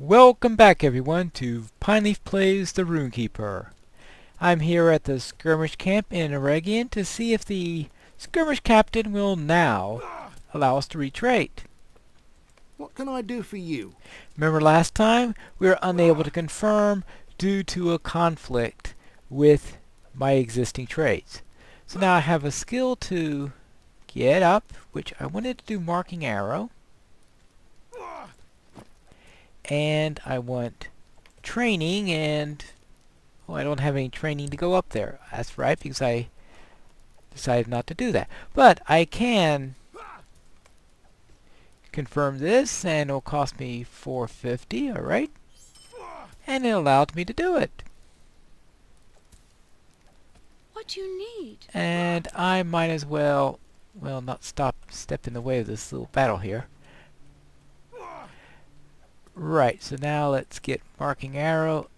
Welcome back everyone to Pineleaf Plays the Rune-keeper. I'm here at the skirmish camp in Eregion to see if the skirmish captain will now allow us to retreat. What can I do for you? Remember last time we were unable to confirm due to a conflict with my existing traits. So now I have a skill to get up, which I wanted to do marking arrow. And I want training, and I don't have any training to go up there. That's right, because I decided not to do that. But I can confirm this, and it'll cost me 450, alright? And it allowed me to do it. What do you need? And I might as well, not step in the way of this little battle here. Right, so now let's get marking arrow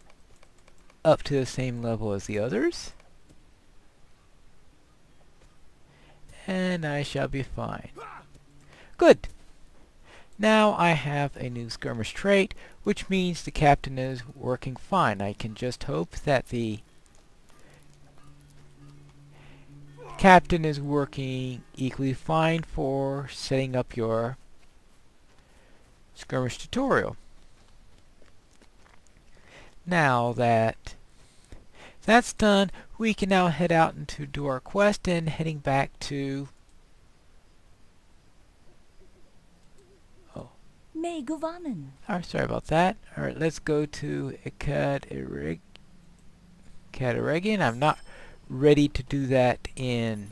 up to the same level as the others. And I shall be fine. Good! Now I have a new skirmish trait, which means the captain is working fine. I can just hope that the captain is working equally fine for setting up your skirmish tutorial. Now that that's done, we can now head out and do our quest, and heading back to sorry about that. Alright, let's go to Eregion. I'm not ready to do that in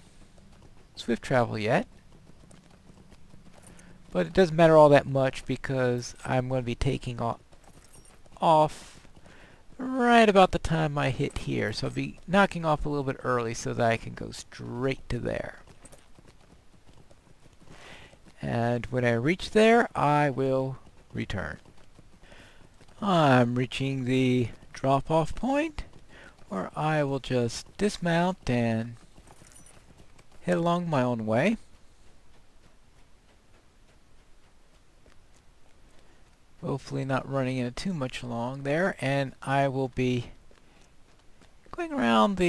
swift travel yet. But it doesn't matter all that much because I'm going to be taking off right about the time I hit here. So I'll be knocking off a little bit early so that I can go straight to there. And when I reach there, I will return. I'm reaching the drop-off point, where I will just dismount and head along my own way. Hopefully not running into too much along there, and I will be going around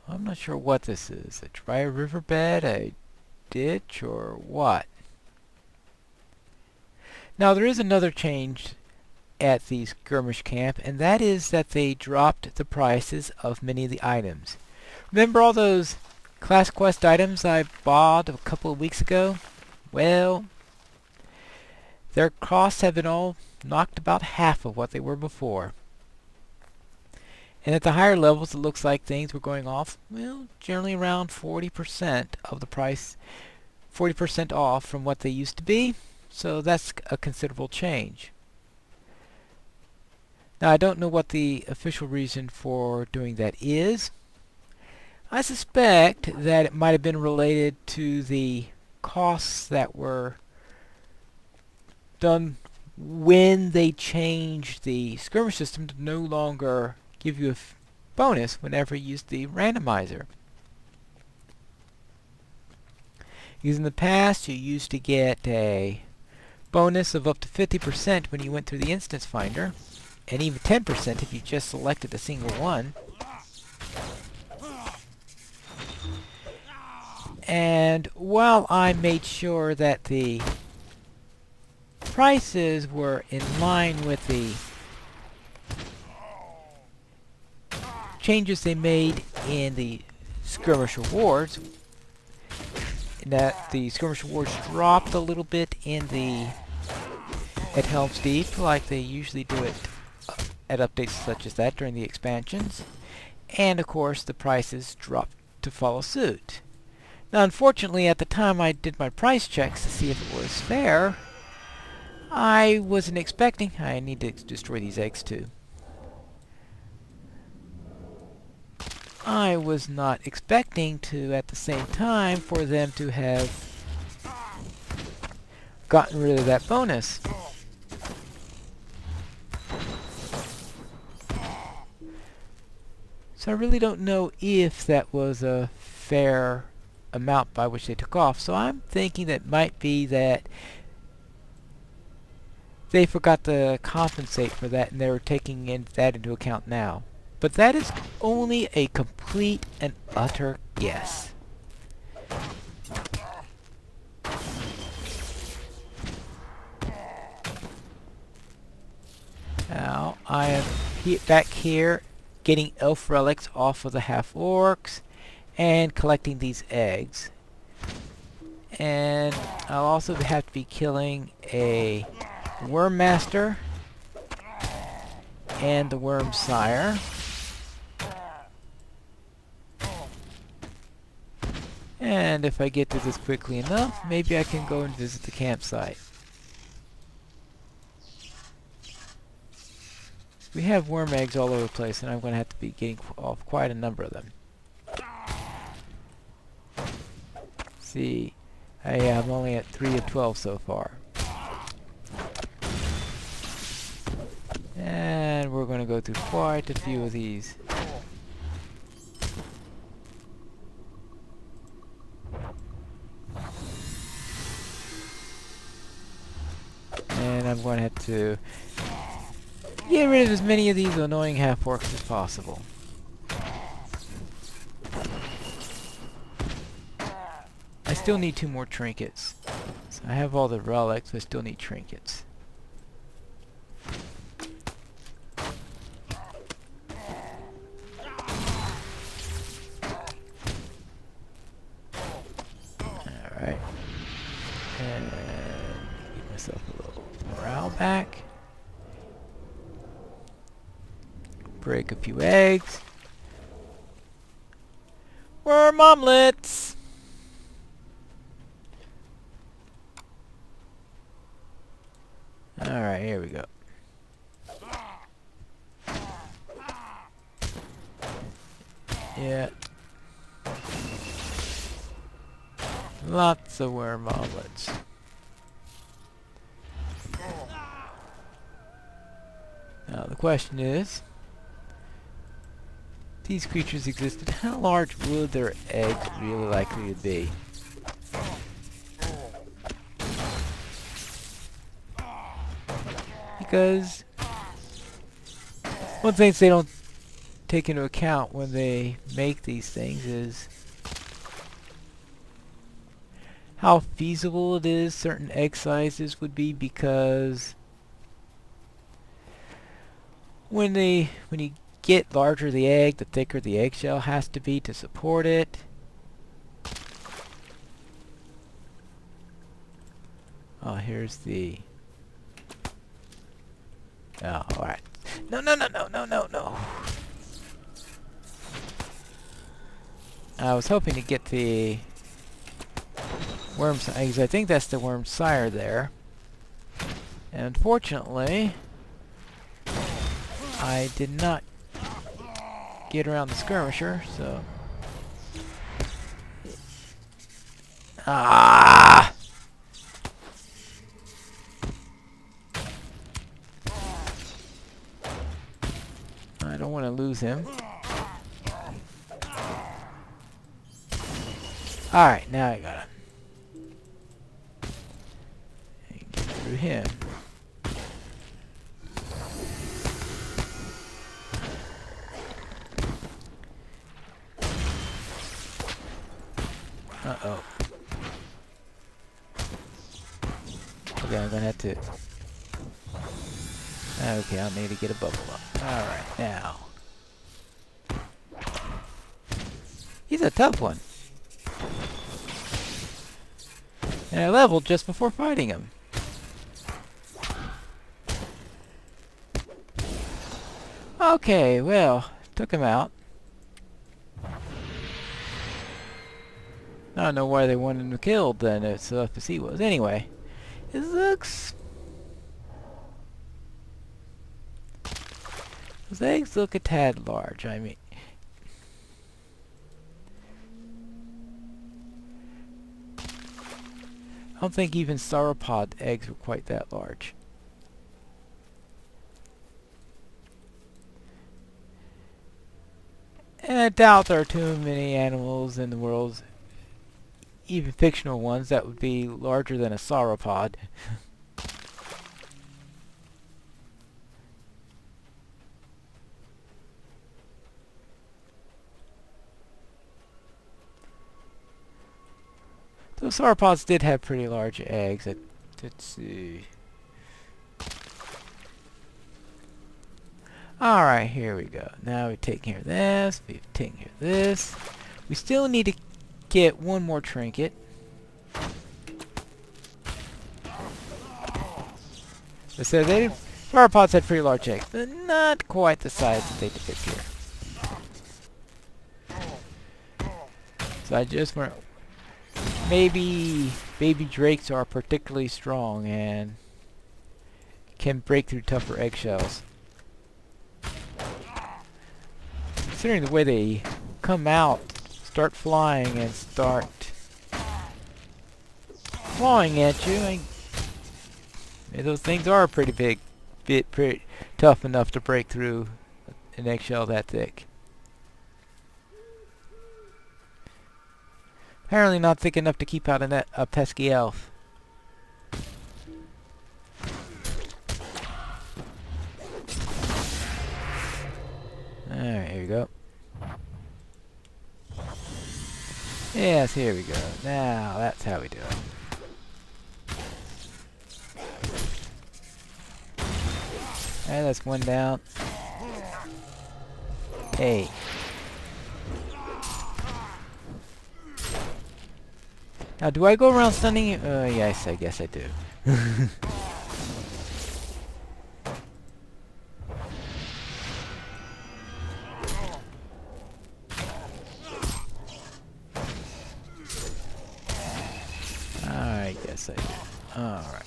I'm not sure what this is, a dry riverbed, a ditch, or what. Now there is another change at the skirmish camp, and that is that they dropped the prices of many of the items. Remember all those class quest items I bought a couple of weeks ago? Well, their costs have been all knocked about half of what they were before. And at the higher levels, it looks like things were going off, generally around 40% of the price, 40% off from what they used to be. So that's a considerable change. Now, I don't know what the official reason for doing that is. I suspect that it might have been related to the costs that were done when they changed the skirmish system to no longer give you a bonus whenever you use the randomizer. Because in the past you used to get a bonus of up to 50% when you went through the instance finder, and even 10% if you just selected a single one. And while I made sure that the prices were in line with the changes they made in the skirmish rewards, and that the skirmish rewards dropped a little bit at Helm's Deep, like they usually do it at updates such as that during the expansions, and of course the prices dropped to follow suit. Now unfortunately, at the time I did my price checks to see if it was fair, I wasn't expecting... I need to destroy these eggs too. I was not expecting to, at the same time, for them to have gotten rid of that bonus. So I really don't know if that was a fair amount by which they took off. So I'm thinking that might be that they forgot to compensate for that, and they're taking that into account now. But that is only a complete and utter guess. Now, I am back here getting elf relics off of the half-orcs and collecting these eggs. And I'll also have to be killing a worm master and the worm sire. And if I get to this quickly enough, maybe I can go and visit the campsite. We have worm eggs all over the place, and I'm going to have to be getting off quite a number of them. See, I'm only at 3 of 12 so far. And we're going to go through quite a few of these. And I'm going to have to get rid of as many of these annoying half-orcs as possible. I still need 2 more trinkets. So I have all the relics, but I still need trinkets. Alright. And give myself a little morale back. Break a few eggs. Worm omelets! Alright, here we go. Yeah. Lots of worm omelets. Now the question is, if these creatures existed, how large would their eggs really likely to be? Because one thing they don't take into account when they make these things is how feasible it is certain egg sizes would be, because when you get larger the egg, the thicker the eggshell has to be to support it. Oh, here's the... Oh, alright. No. I was hoping to get the worm eggs. I think that's the worm sire there. And unfortunately, I did not get around the skirmisher, so... Ah! I don't want to lose him. Alright, now I got him. And get through him. Uh-oh. Okay, I'm gonna have to... Okay, I'll need to get a bubble up. Alright, now. He's a tough one. And I leveled just before fighting him. Okay, well, took him out. I don't know why they wanted him killed then, as tough as he was. Anyway, it looks... Those eggs look a tad large, I mean... I don't think even sauropod eggs were quite that large. And I doubt there are too many animals in the world, even fictional ones, that would be larger than a sauropod. Those sauropods did have pretty large eggs. Let's see. Alright, here we go. Now we've taken care of this. We've taken care of this. We still need to get one more trinket. So sauropods had pretty large eggs, but not quite the size that they depict here. So I just want... Maybe baby drakes are particularly strong and can break through tougher eggshells. Considering the way they come out, start flying, and start clawing at you, those things are pretty tough enough to break through an eggshell that thick. Apparently not thick enough to keep out a pesky elf. Alright, here we go. Yes, here we go. Now, that's how we do it. Alright, that's one down. Hey. Now, do I go around stunning you? Yes, I guess I do. I guess I do. Alright.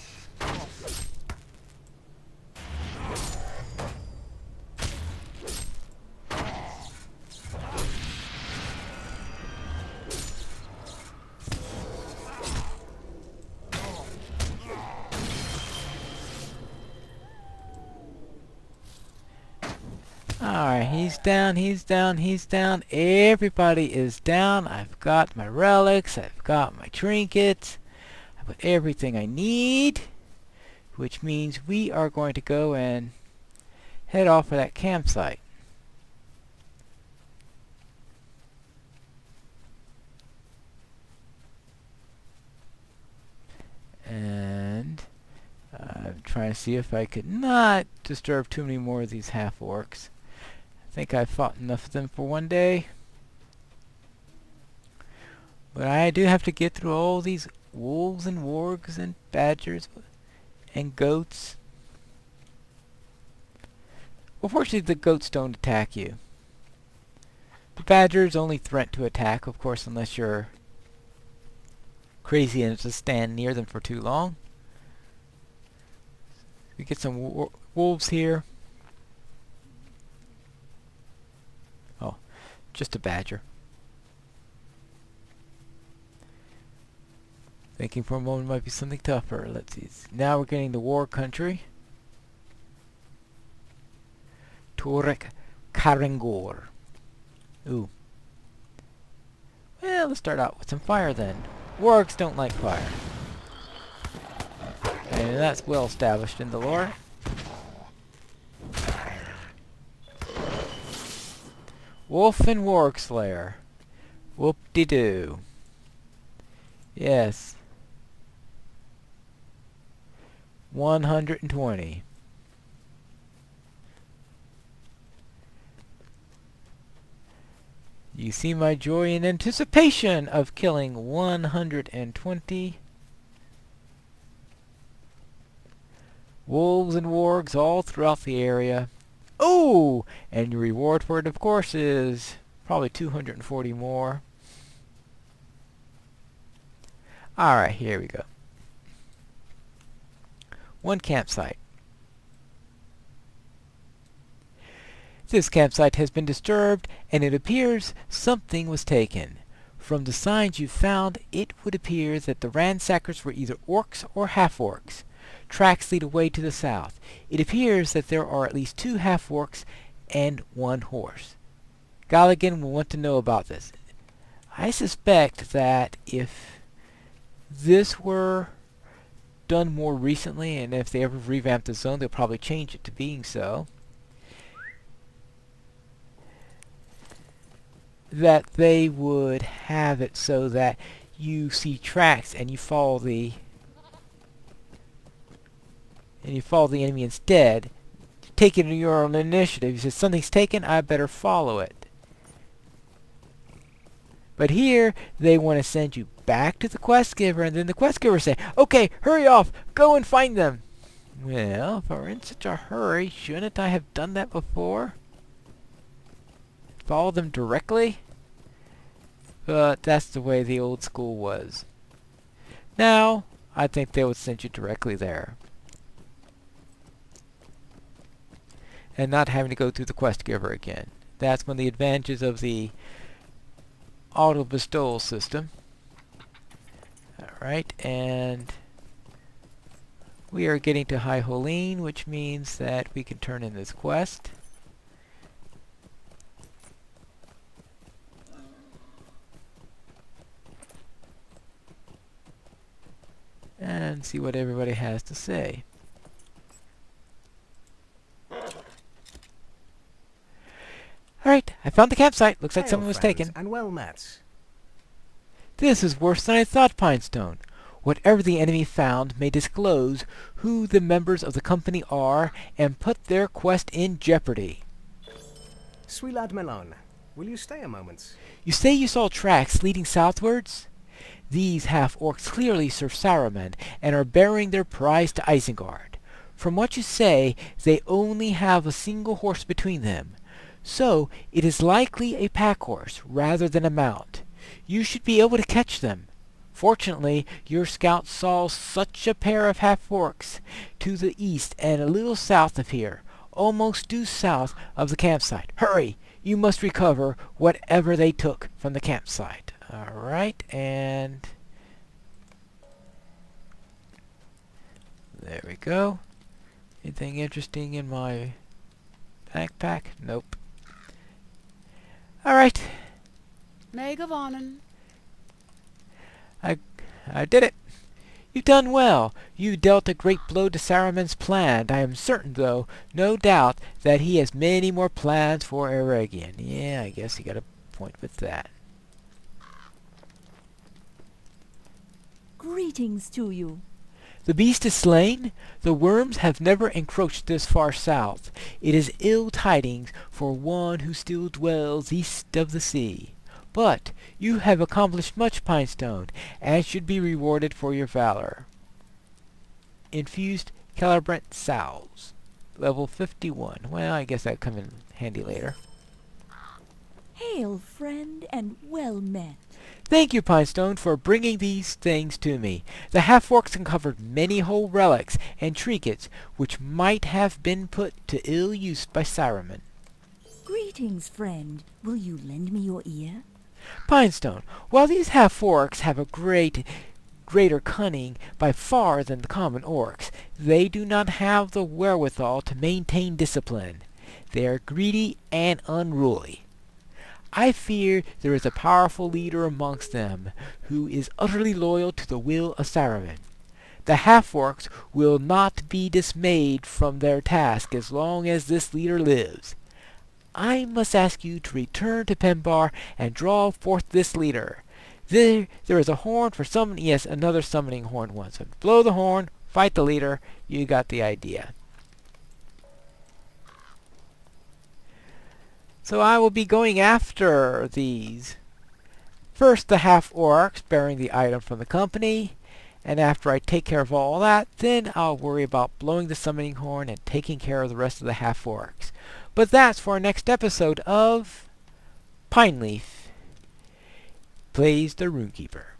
Alright, he's down, he's down, he's down. Everybody is down. I've got my relics, I've got my trinkets. I've got everything I need. Which means we are going to go and head off for that campsite. And I'm trying to see if I could not disturb too many more of these half-orcs. I think I've fought enough of them for one day. But I do have to get through all these wolves and wargs and badgers and goats. Well, fortunately the goats don't attack you. The badgers only threaten to attack, of course, unless you're crazy enough to stand near them for too long. We get some wolves here. Oh, just a badger. Thinking for a moment it might be something tougher. Let's see. Now we're getting the war country. Turek Karengor. Ooh. Well, let's start out with some fire then. Wargs don't like fire. And that's well established in the lore. Wolf and Warg Slayer. Whoop-de-doo. Yes. 120. You see my joy in anticipation of killing 120 wolves and wargs all throughout the area. Oh! And your reward for it, of course, is probably 240 more. Alright, here we go. One campsite. This campsite has been disturbed, and it appears something was taken. From the signs you found, it would appear that the ransackers were either orcs or half-orcs. Tracks lead away to the south. It appears that there are at least 2 half-orcs and 1 horse. Galligan will want to know about this. I suspect that if this were done more recently, and if they ever revamp the zone, they'll probably change it to being so, that they would have it so that you see tracks and you follow the enemy instead, take it in your own initiative. You say something's taken, I better follow it. But here they want to send you back to the quest giver, and then the quest giver say, "Okay, hurry off, go and find them." Well, if I were in such a hurry, shouldn't I have done that before? Follow them directly? But that's the way the old school was. Now, I think they would send you directly there. And not having to go through the quest giver again. That's one of the advantages of the auto bestowal system. Alright, and we are getting to High Holine, which means that we can turn in this quest. And see what everybody has to say. Alright, I found the campsite. Looks like someone was taken. And well met. This is worse than I thought, Pinestone. Whatever the enemy found may disclose who the members of the company are and put their quest in jeopardy. Sweelad Melon, will you stay a moment? You say you saw tracks leading southwards? These half-orcs clearly serve Saruman and are bearing their prize to Isengard. From what you say, they only have a single horse between them. So, it is likely a pack horse rather than a mount. You should be able to catch them. Fortunately, your scout saw such a pair of half-orcs to the east and a little south of here, almost due south of the campsite. Hurry! You must recover whatever they took from the campsite. Alright, and there we go. Anything interesting in my backpack? Nope. Alright. Megavonen. I did it. You've done well. You dealt a great blow to Saruman's plan. I am certain, though, no doubt, that he has many more plans for Eregion. Yeah, I guess you got a point with that. Greetings to you. The beast is slain? The worms have never encroached this far south. It is ill tidings for one who still dwells east of the sea. But you have accomplished much, Pinestone, and should be rewarded for your valor. Infused Calibrant Salves. Level 51. Well, I guess that'll come in handy later. Hail, friend, and well met. Thank you, Pinestone, for bringing these things to me. The half-orcs uncovered many whole relics and trinkets which might have been put to ill use by Saruman. Greetings, friend. Will you lend me your ear? Pinestone, while these half-orcs have a greater cunning by far than the common orcs, they do not have the wherewithal to maintain discipline. They are greedy and unruly. I fear there is a powerful leader amongst them who is utterly loyal to the will of Saruman. The half-orcs will not be dismayed from their task as long as this leader lives. I must ask you to return to Pembar and draw forth this leader. There is a horn for summoning. Yes, another summoning horn one. So blow the horn, fight the leader. You got the idea. So I will be going after these. First the half-orcs bearing the item from the company. And after I take care of all that, then I'll worry about blowing the summoning horn and taking care of the rest of the half-orcs. But that's for our next episode of Pineleaf Plays the Rune-keeper.